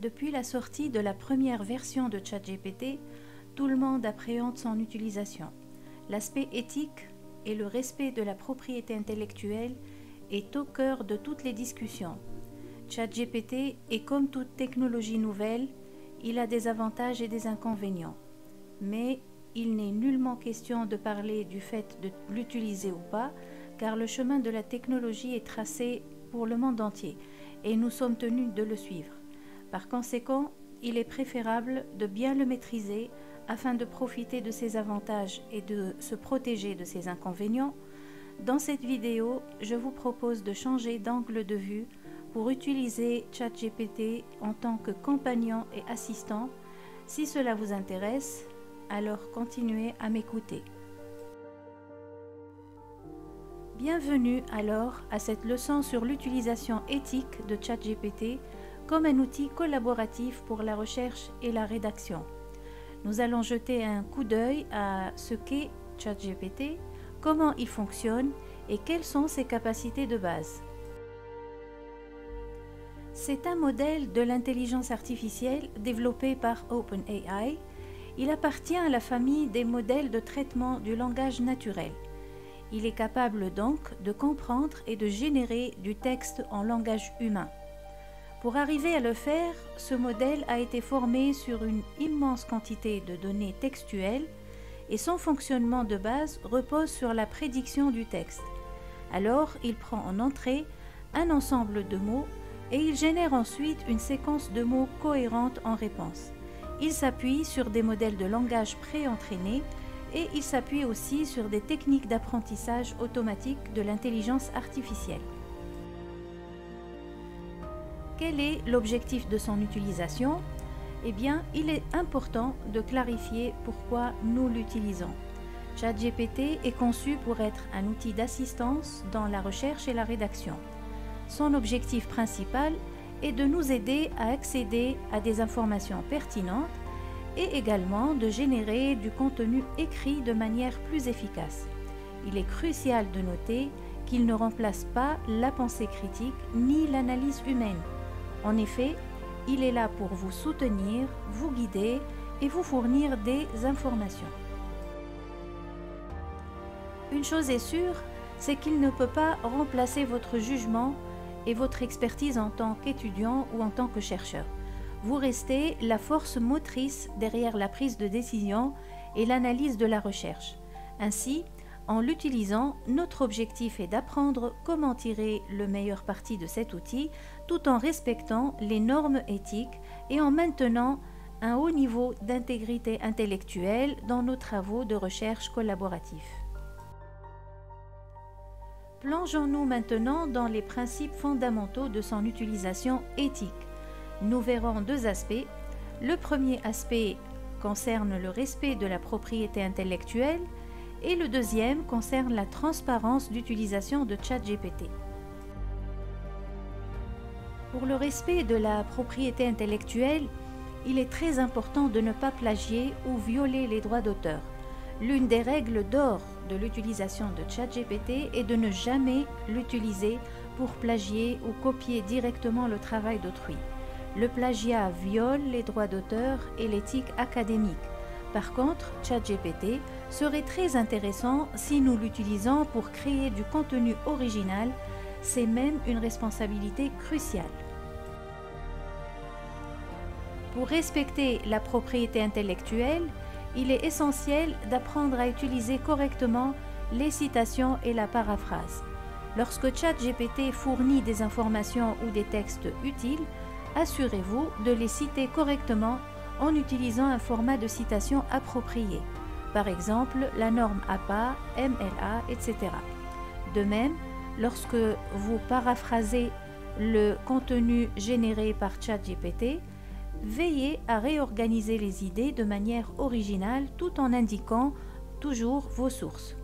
Depuis la sortie de la première version de ChatGPT, tout le monde appréhende son utilisation. L'aspect éthique et le respect de la propriété intellectuelle est au cœur de toutes les discussions. ChatGPT est comme toute technologie nouvelle, il a des avantages et des inconvénients. Mais il n'est nullement question de parler du fait de l'utiliser ou pas, car le chemin de la technologie est tracé pour le monde entier et nous sommes tenus de le suivre. Par conséquent, il est préférable de bien le maîtriser afin de profiter de ses avantages et de se protéger de ses inconvénients. Dans cette vidéo, je vous propose de changer d'angle de vue pour utiliser ChatGPT en tant que compagnon et assistant. Si cela vous intéresse, alors continuez à m'écouter. Bienvenue alors à cette leçon sur l'utilisation éthique de ChatGPT comme un outil collaboratif pour la recherche et la rédaction. Nous allons jeter un coup d'œil à ce qu'est ChatGPT, comment il fonctionne et quelles sont ses capacités de base. C'est un modèle de l'intelligence artificielle développé par OpenAI. Il appartient à la famille des modèles de traitement du langage naturel. Il est capable donc de comprendre et de générer du texte en langage humain. Pour arriver à le faire, ce modèle a été formé sur une immense quantité de données textuelles et son fonctionnement de base repose sur la prédiction du texte. Alors, il prend en entrée un ensemble de mots et il génère ensuite une séquence de mots cohérente en réponse. Il s'appuie sur des modèles de langage pré-entraînés et il s'appuie aussi sur des techniques d'apprentissage automatique de l'intelligence artificielle. Quel est l'objectif de son utilisation? Eh bien, il est important de clarifier pourquoi nous l'utilisons. ChatGPT est conçu pour être un outil d'assistance dans la recherche et la rédaction. Son objectif principal est de nous aider à accéder à des informations pertinentes et également de générer du contenu écrit de manière plus efficace. Il est crucial de noter qu'il ne remplace pas la pensée critique ni l'analyse humaine. En effet, il est là pour vous soutenir, vous guider et vous fournir des informations. Une chose est sûre, c'est qu'il ne peut pas remplacer votre jugement et votre expertise en tant qu'étudiant ou en tant que chercheur. Vous restez la force motrice derrière la prise de décision et l'analyse de la recherche. Ainsi, en l'utilisant, notre objectif est d'apprendre comment tirer le meilleur parti de cet outil tout en respectant les normes éthiques et en maintenant un haut niveau d'intégrité intellectuelle dans nos travaux de recherche collaboratifs. Plongeons-nous maintenant dans les principes fondamentaux de son utilisation éthique. Nous verrons deux aspects. Le premier aspect concerne le respect de la propriété intellectuelle et le deuxième concerne la transparence d'utilisation de ChatGPT. Pour le respect de la propriété intellectuelle, il est très important de ne pas plagier ou violer les droits d'auteur. L'une des règles d'or de l'utilisation de ChatGPT est de ne jamais l'utiliser pour plagier ou copier directement le travail d'autrui. Le plagiat viole les droits d'auteur et l'éthique académique. Par contre, ChatGPT serait très intéressant si nous l'utilisons pour créer du contenu original. C'est même une responsabilité cruciale. Pour respecter la propriété intellectuelle, il est essentiel d'apprendre à utiliser correctement les citations et la paraphrase. Lorsque ChatGPT fournit des informations ou des textes utiles, assurez-vous de les citer correctement en utilisant un format de citation approprié, par exemple la norme APA, MLA, etc. De même, lorsque vous paraphrasez le contenu généré par ChatGPT, veillez à réorganiser les idées de manière originale tout en indiquant toujours vos sources.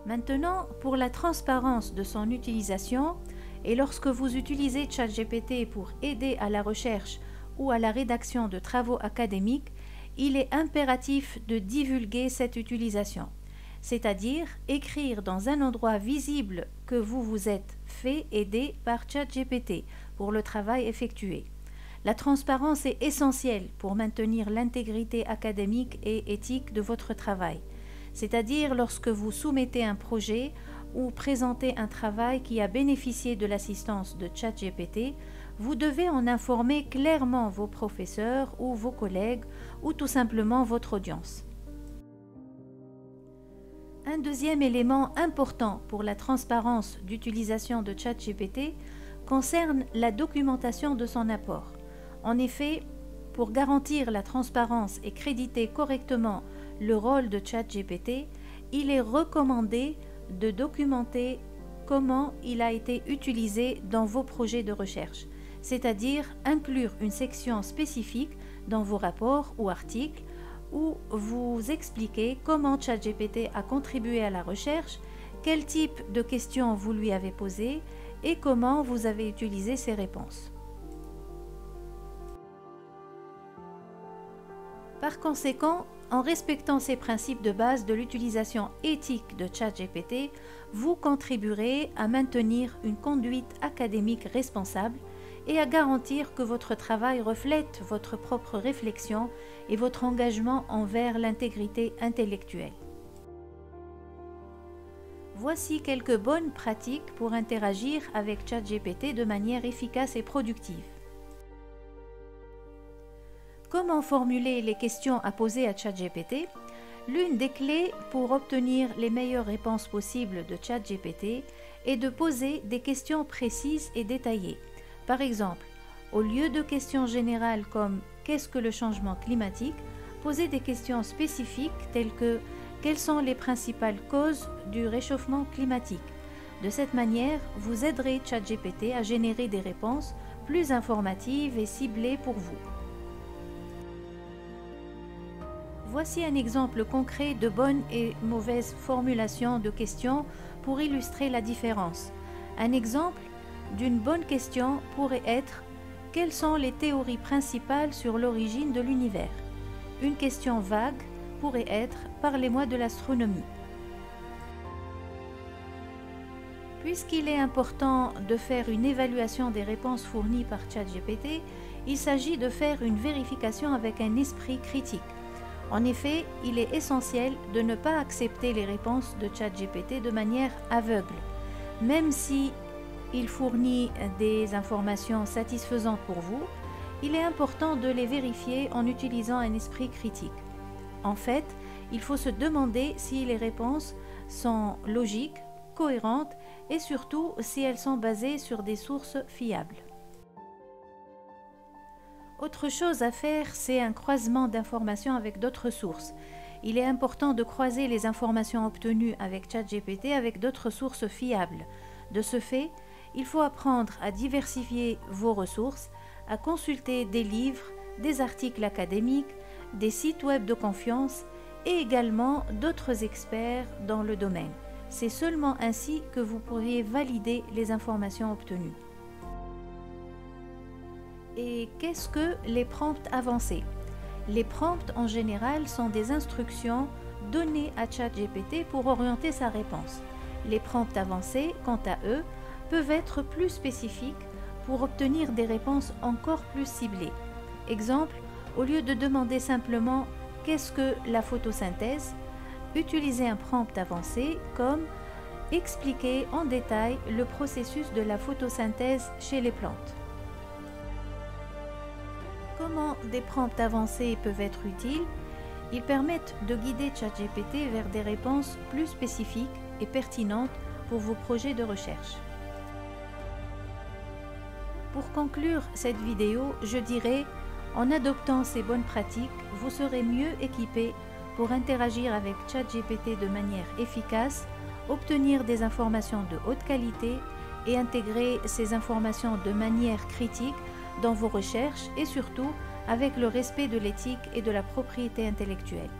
Maintenant, pour la transparence de son utilisation, et lorsque vous utilisez ChatGPT pour aider à la recherche ou à la rédaction de travaux académiques, il est impératif de divulguer cette utilisation, c'est-à-dire écrire dans un endroit visible que vous vous êtes fait aider par ChatGPT pour le travail effectué. La transparence est essentielle pour maintenir l'intégrité académique et éthique de votre travail, c'est-à-dire lorsque vous soumettez un projet ou présentez un travail qui a bénéficié de l'assistance de ChatGPT, vous devez en informer clairement vos professeurs ou vos collègues ou tout simplement votre audience. Un deuxième élément important pour la transparence d'utilisation de ChatGPT concerne la documentation de son apport. En effet, pour garantir la transparence et créditer correctement le rôle de ChatGPT, il est recommandé de documenter comment il a été utilisé dans vos projets de recherche, c'est-à-dire inclure une section spécifique dans vos rapports ou articles où vous expliquez comment ChatGPT a contribué à la recherche, quel type de questions vous lui avez posées et comment vous avez utilisé ses réponses. Par conséquent, en respectant ces principes de base de l'utilisation éthique de ChatGPT, vous contribuerez à maintenir une conduite académique responsable et à garantir que votre travail reflète votre propre réflexion et votre engagement envers l'intégrité intellectuelle. Voici quelques bonnes pratiques pour interagir avec ChatGPT de manière efficace et productive. Comment formuler les questions à poser à ChatGPT? L'une des clés pour obtenir les meilleures réponses possibles de ChatGPT est de poser des questions précises et détaillées. Par exemple, au lieu de questions générales comme « Qu'est-ce que le changement climatique ?», posez des questions spécifiques telles que « Quelles sont les principales causes du réchauffement climatique ?» De cette manière, vous aiderez ChatGPT à générer des réponses plus informatives et ciblées pour vous. Voici un exemple concret de bonnes et mauvaises formulations de questions pour illustrer la différence. Un exemple d'une bonne question pourrait être « Quelles sont les théories principales sur l'origine de l'univers ?» Une question vague pourrait être « Parlez-moi de l'astronomie ». Puisqu'il est important de faire une évaluation des réponses fournies par ChatGPT, il s'agit de faire une vérification avec un esprit critique. En effet, il est essentiel de ne pas accepter les réponses de ChatGPT de manière aveugle. Même si il fournit des informations satisfaisantes pour vous, il est important de les vérifier en utilisant un esprit critique. En fait, il faut se demander si les réponses sont logiques, cohérentes et surtout si elles sont basées sur des sources fiables. Autre chose à faire, c'est un croisement d'informations avec d'autres sources. Il est important de croiser les informations obtenues avec ChatGPT avec d'autres sources fiables. De ce fait, il faut apprendre à diversifier vos ressources, à consulter des livres, des articles académiques, des sites web de confiance et également d'autres experts dans le domaine. C'est seulement ainsi que vous pourriez valider les informations obtenues. Et qu'est-ce que les prompts avancés? Les prompts en général sont des instructions données à ChatGPT pour orienter sa réponse. Les prompts avancés, quant à eux, peuvent être plus spécifiques pour obtenir des réponses encore plus ciblées. Exemple, au lieu de demander simplement « Qu'est-ce que la photosynthèse ?», utilisez un prompt avancé comme « Expliquer en détail le processus de la photosynthèse chez les plantes ». Comment des prompts avancés peuvent être utiles? Ils permettent de guider ChatGPT vers des réponses plus spécifiques et pertinentes pour vos projets de recherche. Pour conclure cette vidéo, je dirais, en adoptant ces bonnes pratiques, vous serez mieux équipé pour interagir avec ChatGPT de manière efficace, obtenir des informations de haute qualité et intégrer ces informations de manière critique dans vos recherches et surtout avec le respect de l'éthique et de la propriété intellectuelle.